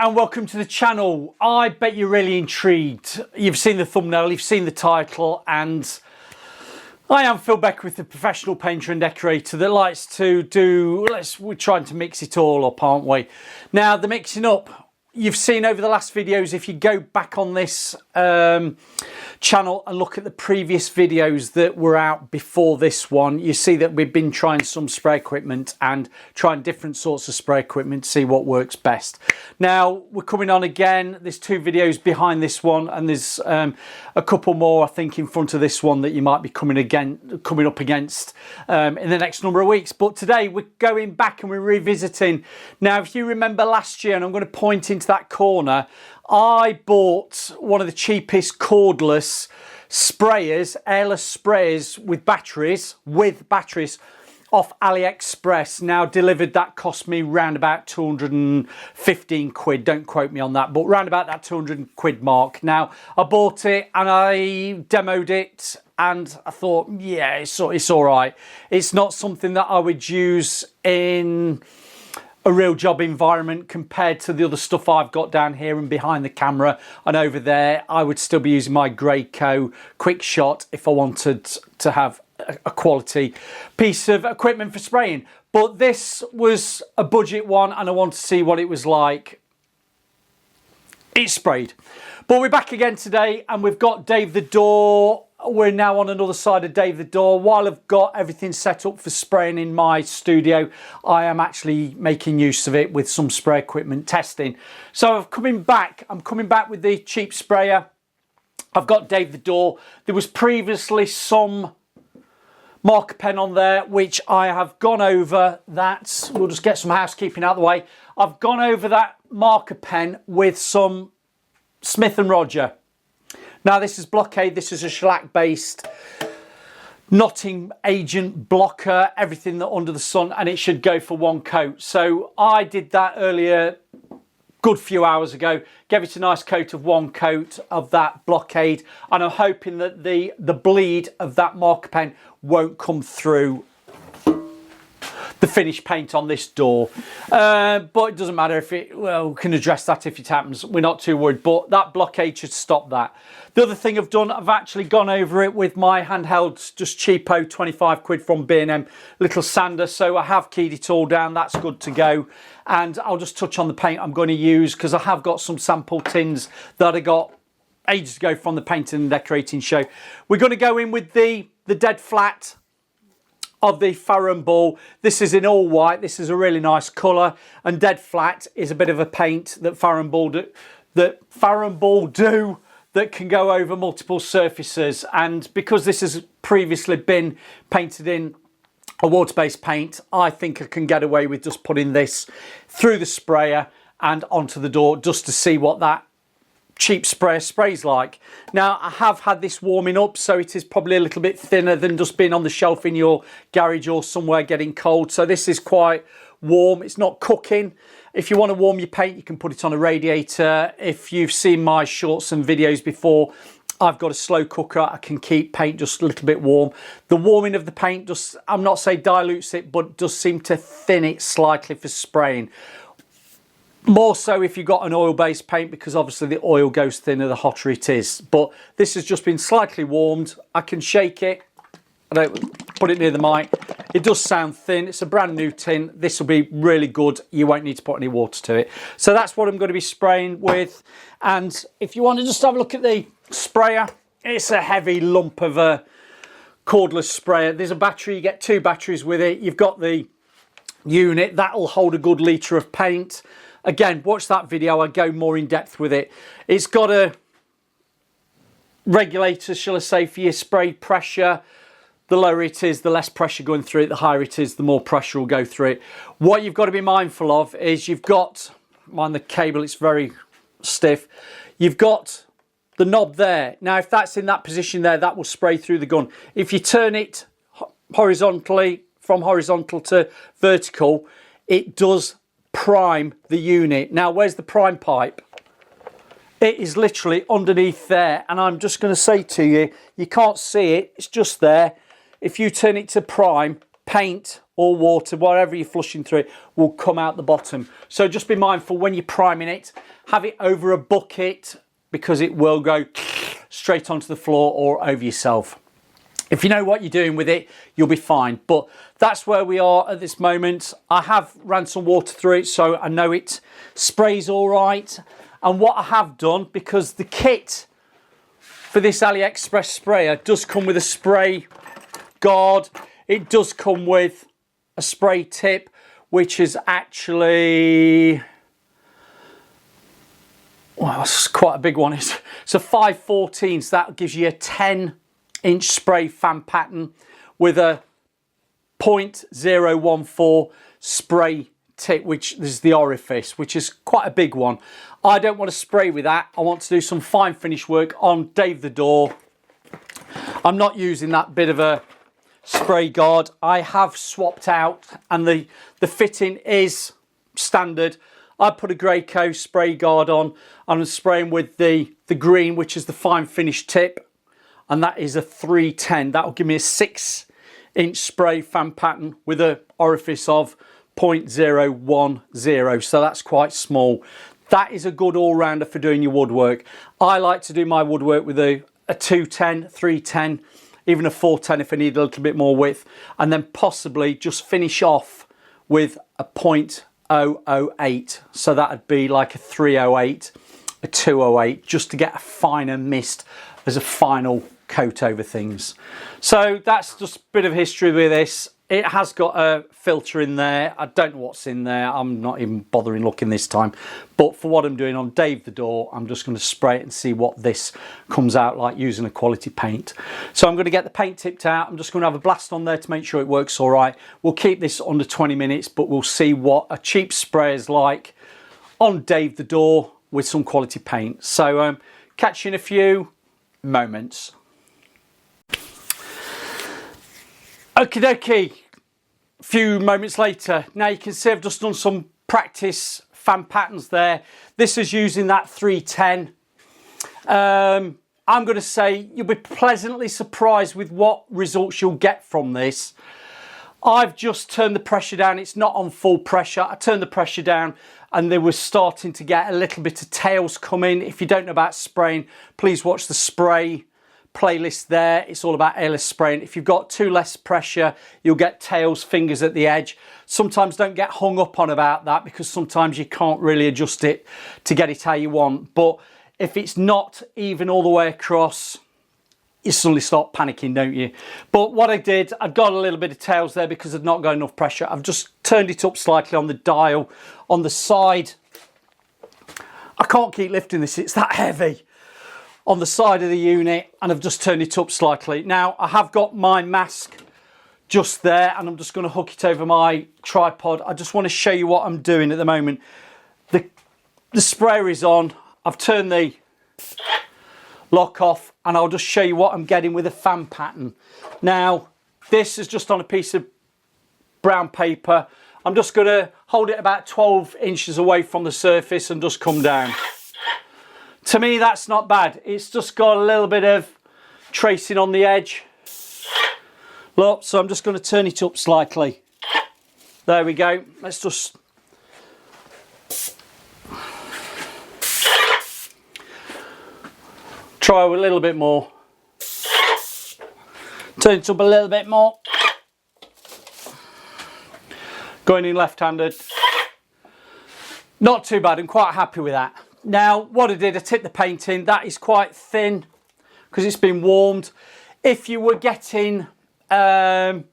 and welcome to the channel. I bet you're really intrigued. You've seen the thumbnail, you've seen the title, and I am Phil Becker with the professional painter and decorator that likes to do, we're trying to mix it all up, aren't we? Now, the mixing up, you've seen over the last videos. If you go back on this channel and look at the previous videos that were out before this one, you see that we've been trying some spray equipment and trying different sorts of spray equipment to see what works best. Now we're coming on again. There's two videos behind this one, and there's a couple more I think in front of this one that you might be coming up against in the next number of weeks. But today we're going back and we're revisiting. Now if you remember last year, and I'm going to point into that corner, I bought one of the cheapest cordless sprayers, airless sprayers with batteries off AliExpress. Now delivered, that cost me round about 215 quid. Don't quote me on that, but round about that 200 quid mark. Now I bought it and I demoed it and I thought, yeah, it's all right. It's not something that I would use in a real job environment compared to the other stuff I've got down here and behind the camera and over there. I would still be using my Graco quick shot if I wanted to have a quality piece of equipment for spraying. But this was a budget one and I wanted to see what it was like. It sprayed. But we're back again today and we've got Dave the Door. We're now on another side of Dave the Door. While I've got everything set up for spraying in my studio, I am actually making use of it with some spray equipment testing. So I'm coming back with the cheap sprayer. I've got Dave the Door. There was previously some marker pen on there, which I have gone over. That we'll just get some housekeeping out of the way. I've gone over that marker pen with some Smith & Roger. Now this is Blockade, this is a shellac based knotting agent blocker, everything that under the sun, and it should go for one coat. So I did that earlier, good few hours ago, gave it a nice coat of one coat of that Blockade, and I'm hoping that the bleed of that marker pen won't come through the finished paint on this door, but it doesn't matter if it, well, we can address that if it happens. We're not too worried, but that Blockade should stop that. The other thing I've done, I've actually gone over it with my handheld, just cheapo 25 quid from B&M little sander. So I have keyed it all down, that's good to go. And I'll just touch on the paint I'm going to use, because I have got some sample tins that I got ages ago from the painting and decorating show. We're going to go in with the Dead Flat of the Farrow Ball. This is in all white. This is a really nice colour, and Dead Flat is a bit of a paint that Farrow Ball do that can go over multiple surfaces. And because this has previously been painted in a water-based paint, I think I can get away with just putting this through the sprayer and onto the door just to see what that cheap sprayer sprays like. Now I have had this warming up, so it is probably a little bit thinner than just being on the shelf in your garage or somewhere getting cold. So this is quite warm, it's not cooking. If you want to warm your paint, you can put it on a radiator. If you've seen my shorts and videos before, I've got a slow cooker. I can keep paint just a little bit warm. The warming of the paint just, I'm not saying dilutes it, but does seem to thin it slightly for spraying. More so if you've got an oil-based paint, because obviously the oil goes thinner the hotter it is. But this has just been slightly warmed. I can shake it. I don't put it near the mic. It does sound thin. It's a brand new tin. This will be really good. You won't need to put any water to it. So that's what I'm going to be spraying with. And if you want to just have a look at the sprayer, it's a heavy lump of a cordless sprayer. There's a battery. You get two batteries with it. You've got the unit. That'll hold a good litre of paint. Again, watch that video. I go more in depth with it. It's got a regulator, shall I say, for your spray pressure. The lower it is, the less pressure going through it. The higher it is, the more pressure will go through it. What you've got to be mindful of is you've got, mind the cable, it's very stiff. You've got the knob there. Now, if that's in that position there, that will spray through the gun. If you turn it horizontally, from horizontal to vertical, it does prime the unit. Now, where's the prime pipe? It is literally underneath there, and I'm just going to say to you, you can't see it, it's just there. If you turn it to prime, paint or water, whatever you're flushing through it, will come out the bottom. So just be mindful when you're priming it, have it over a bucket, because it will go straight onto the floor or over yourself. If you know what you're doing with it, you'll be fine. But that's where we are at this moment. I have ran some water through it, so I know it sprays all right. And what I have done, because the kit for this AliExpress sprayer does come with a spray guard, it does come with a spray tip, which is actually, well, it's quite a big one. It's a 514, so that gives you a 10-inch spray fan pattern with a 0.014 spray tip, which is the orifice, which is quite a big one. I don't want to spray with that. I want to do some fine finish work on Dave the Door. I'm not using that bit of a spray guard. I have swapped out, and the fitting is standard. I put a Graco spray guard on, and I'm spraying with the green, which is the fine finish tip, and that is a 310. That will give me a 6-inch spray fan pattern with an orifice of 0.010, so that's quite small. That is a good all-rounder for doing your woodwork. I like to do my woodwork with a 210, 310, even a 410 if I need a little bit more width, and then possibly just finish off with a 0.008. So that would be like a 308, a 208, just to get a finer mist as a final coat over things. So that's just a bit of history with this. It has got a filter in there. I don't know what's in there. I'm not even bothering looking this time. But for what I'm doing on Dave the Door, I'm just going to spray it and see what this comes out like using a quality paint. So I'm going to get the paint tipped out. I'm just going to have a blast on there to make sure it works all right. We'll keep this under 20 minutes, but we'll see what a cheap spray is like on Dave the Door with some quality paint. So catch you in a few moments. Okie dokie, a few moments later. Now you can see I've just done some practice fan patterns there. This is using that 310. I'm going to say you'll be pleasantly surprised with what results you'll get from this. I've just turned the pressure down. It's not on full pressure. I turned the pressure down and they were starting to get a little bit of tails coming. If you don't know about spraying, please watch the spray playlist there. It's all about airless spraying. If you've got too less pressure, you'll get tails, fingers at the edge. Sometimes don't get hung up on about that, because sometimes you can't really adjust it to get it how you want. But if it's not even all the way across, you suddenly start panicking, don't you? But what I did, I got a little bit of tails there because I'd not got enough pressure. I've just turned it up slightly on the dial on the side. I can't keep lifting this, it's that heavy. On the side of the unit, and I've just turned it up slightly. Now I have got my mask just there, and I'm just going to hook it over my tripod. I just want to show you what I'm doing at the moment. The sprayer is on. I've turned the lock off, and I'll just show you what I'm getting with a fan pattern. Now this is just on a piece of brown paper. I'm just going to hold it about 12 inches away from the surface and just come down. To me, that's not bad. It's just got a little bit of tracing on the edge. Look, so I'm just going to turn it up slightly. There we go. Let's just... try a little bit more. Turn it up a little bit more. Going in left-handed. Not too bad. I'm quite happy with that. Now, what I did, I tipped the paint in. That is quite thin because it's been warmed. If you were getting, if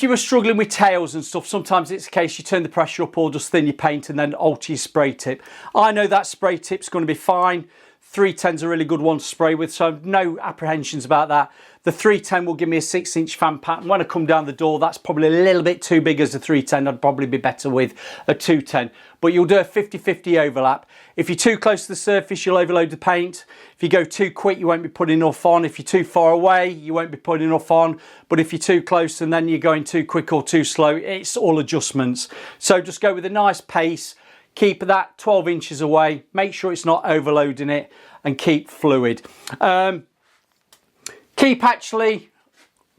you were struggling with tails and stuff, sometimes it's the case you turn the pressure up or just thin your paint and then alter your spray tip. I know that spray tip's going to be fine. 310's a really good one to spray with, so no apprehensions about that. The 310 will give me a 6-inch fan pattern. When I come down the door, that's probably a little bit too big as a 310. I'd probably be better with a 210. But you'll do a 50-50 overlap. If you're too close to the surface, you'll overload the paint. If you go too quick, you won't be putting enough on. If you're too far away, you won't be putting enough on. But if you're too close and then you're going too quick or too slow, it's all adjustments. So just go with a nice pace. Keep that 12 inches away. Make sure it's not overloading it, and keep fluid. Keep actually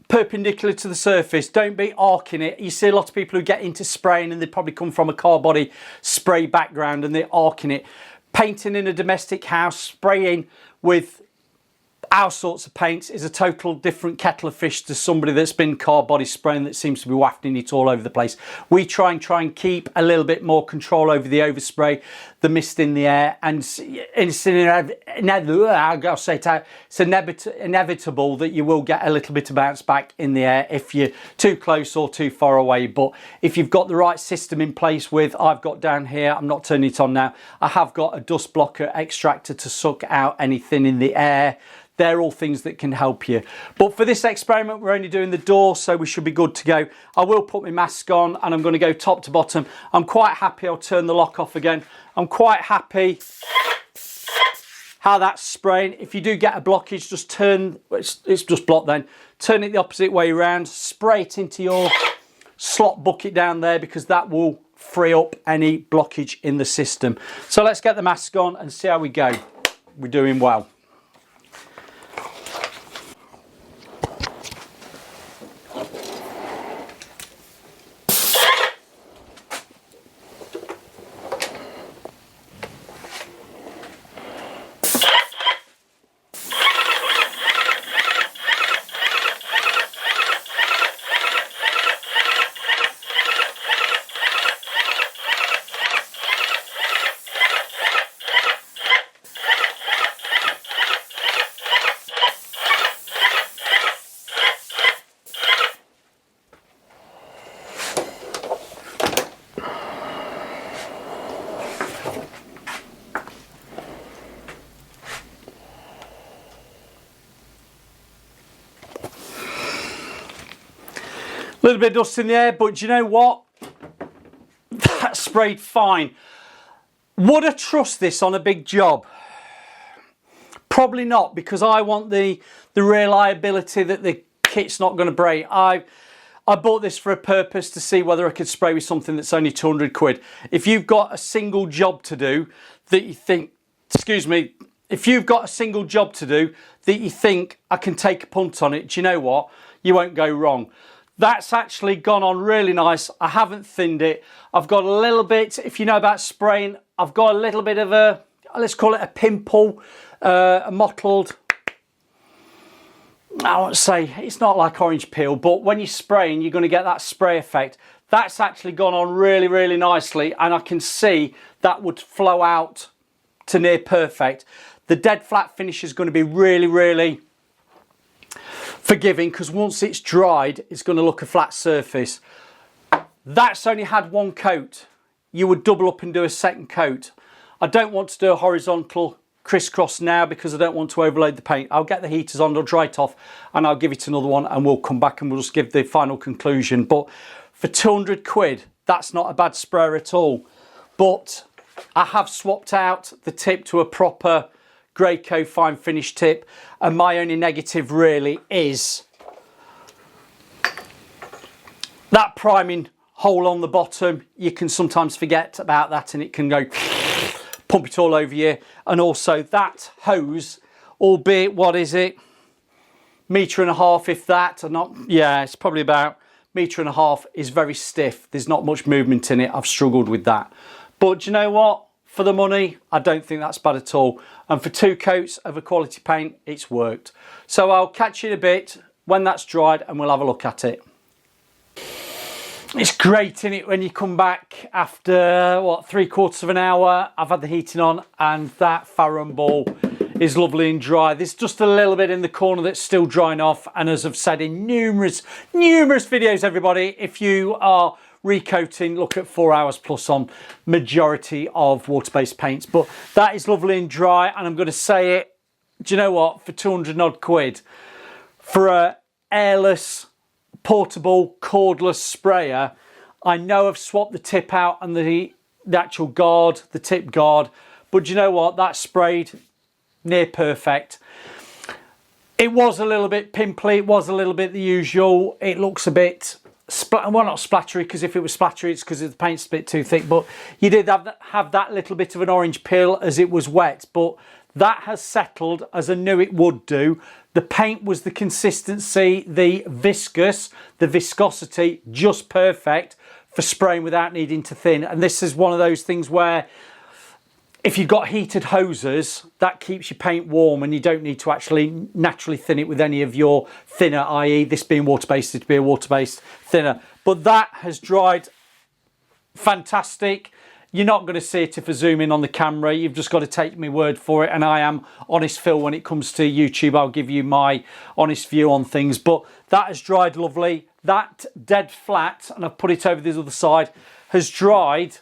perpendicular to the surface. Don't be arcing it. You see a lot of people who get into spraying and they probably come from a car body spray background and they're arcing it. Painting in a domestic house, spraying with our sorts of paints is a total different kettle of fish to somebody that's been car body spraying that seems to be wafting it all over the place. We try and keep a little bit more control over the overspray, the mist in the air, and it's inevitable that you will get a little bit of bounce back in the air if you're too close or too far away. But if you've got the right system in place with, I've got down here, I'm not turning it on now, I have got a dust blocker extractor to suck out anything in the air. They're all things that can help you. But for this experiment, we're only doing the door, so we should be good to go. I will put my mask on and I'm going to go top to bottom. I'm quite happy. I'll turn the lock off again. I'm quite happy how that's spraying. If you do get a blockage, just turn, it's just blocked then. Turn it the opposite way around, spray it into your slot bucket down there because that will free up any blockage in the system. So let's get the mask on and see how we go. We're doing well. A little bit of dust in the air, but do you know what? That sprayed fine. Would I trust this on a big job? Probably not, because I want the reliability that the kit's not going to break. I bought this for a purpose to see whether I could spray with something that's only 200 quid. If you've got a single job to do that you think, excuse me, if you've got a single job to do that you think I can take a punt on it, do you know what? You won't go wrong. That's actually gone on really nice. I haven't thinned it. I've got a little bit, if you know about spraying, I've got a little bit of a, let's call it a pimple, a mottled, I won't say, it's not like orange peel, but when you're spraying, you're going to get that spray effect. That's actually gone on really, really nicely, and I can see that would flow out to near perfect. The dead flat finish is going to be really, really forgiving, because once it's dried, it's going to look a flat surface. That's only had one coat. You would double up and do a second coat. I don't want to do a horizontal crisscross now because I don't want to overload the paint. I'll get the heaters on, I'll dry it off, and I'll give it another one, and we'll come back and we'll just give the final conclusion. But for 200 quid, that's not a bad sprayer at all. But I have swapped out the tip to a proper Graco fine finish tip, and my only negative really is that priming hole on the bottom. You can sometimes forget about that and it can go pump it all over you. And also that hose, albeit, what is it, metre and a half, if that, or not, yeah, it's probably about metre and a half, is very stiff. There's not much movement in it. I've struggled with that, but do you know what? For the money, I don't think that's bad at all. And for 2 coats of a quality paint, it's worked. So I'll catch you in a bit when that's dried and we'll have a look at it. It's great, isn't it, when you come back after, what, 3/4 of an hour. I've had the heating on and that Farrow Ball is lovely and dry. There's just a little bit in the corner that's still drying off. And as I've said in numerous videos, everybody, if you are recoating, look at 4 hours plus on majority of water-based paints. But that is lovely and dry, and I'm going to say it, do you know what, for 200 odd quid for a airless portable cordless sprayer, I know I've swapped the tip out and the actual guard, the tip guard, but do you know what, that sprayed near perfect. It was a little bit pimply, it was a little bit the usual, it looks a bit well, not splattery, because if it was splattery it's because the paint's a bit too thick, but you did have that little bit of an orange peel as it was wet. But That has settled as I knew it would do. The paint was the consistency, the viscosity, just perfect for spraying without needing to thin. And this is one of those things where if you've got heated hoses, that keeps your paint warm and you don't need to actually naturally thin it with any of your thinner, i.e. this being water-based, it to be a water-based thinner. But that has dried fantastic. You're not going to see it if I zoom in on the camera. You've just got to take my word for it. And I am honest, Phil, when it comes to YouTube. I'll give you my honest view on things. But that has dried lovely. That dead flat, and I've put it over this other side, has dried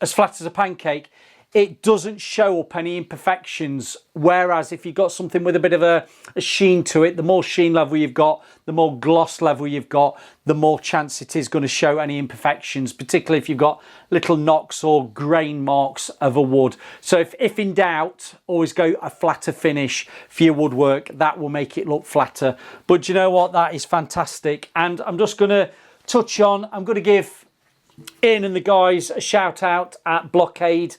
as flat as a pancake. It doesn't show up any imperfections, whereas if you've got something with a bit of a sheen to it, the more sheen level you've got, the more gloss level you've got, the more chance it is going to show any imperfections, particularly if you've got little knocks or grain marks of a wood. So if in doubt, always go a flatter finish for your woodwork. That will make it look flatter. But you know what? That is fantastic. And I'm just going to touch on, I'm going to give Ian and the guys a shout out at Blockade.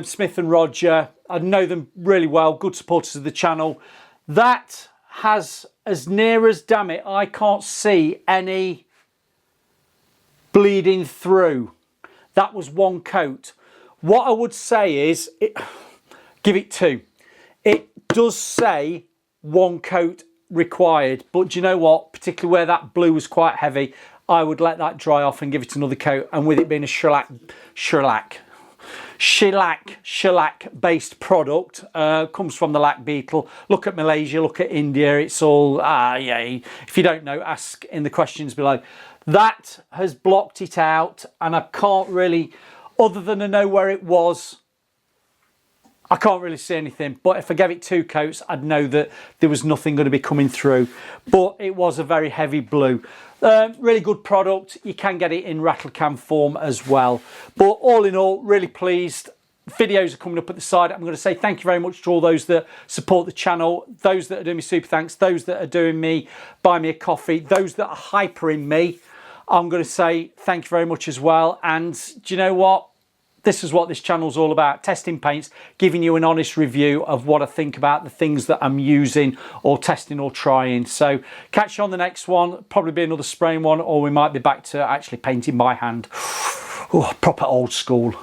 Smith and Roger, I know them really well, good supporters of the channel. That has, as near as, damn it, I can't see any bleeding through. That was one coat. What I would say is, give it 2. It does say 1 coat required, but do you know what, particularly where that blue was quite heavy, I would let that dry off and give it another coat. And with it being a shellac based product, comes from the lac beetle. Look at Malaysia, look at India, it's all yeah, if you don't know, ask in the questions below. That has blocked it out, and I can't really, other than I know where it was, I can't really see anything. But if I gave it 2 coats, I'd know that there was nothing going to be coming through. But it was a very heavy blue. Really good product. You can get it in rattle can form as well. But all in all, really pleased. Videos are coming up at the side. I'm going to say thank you very much to all those that support the channel, those that are doing me super thanks, those that are doing me buy me a coffee, those that are hypering me. I'm going to say thank you very much as well. And do you know what? This is what this channel's all about, testing paints, giving you an honest review of what I think about the things that I'm using or testing or trying. So catch you on the next one, probably be another spraying one, or we might be back to actually painting by hand. Oh, proper old school.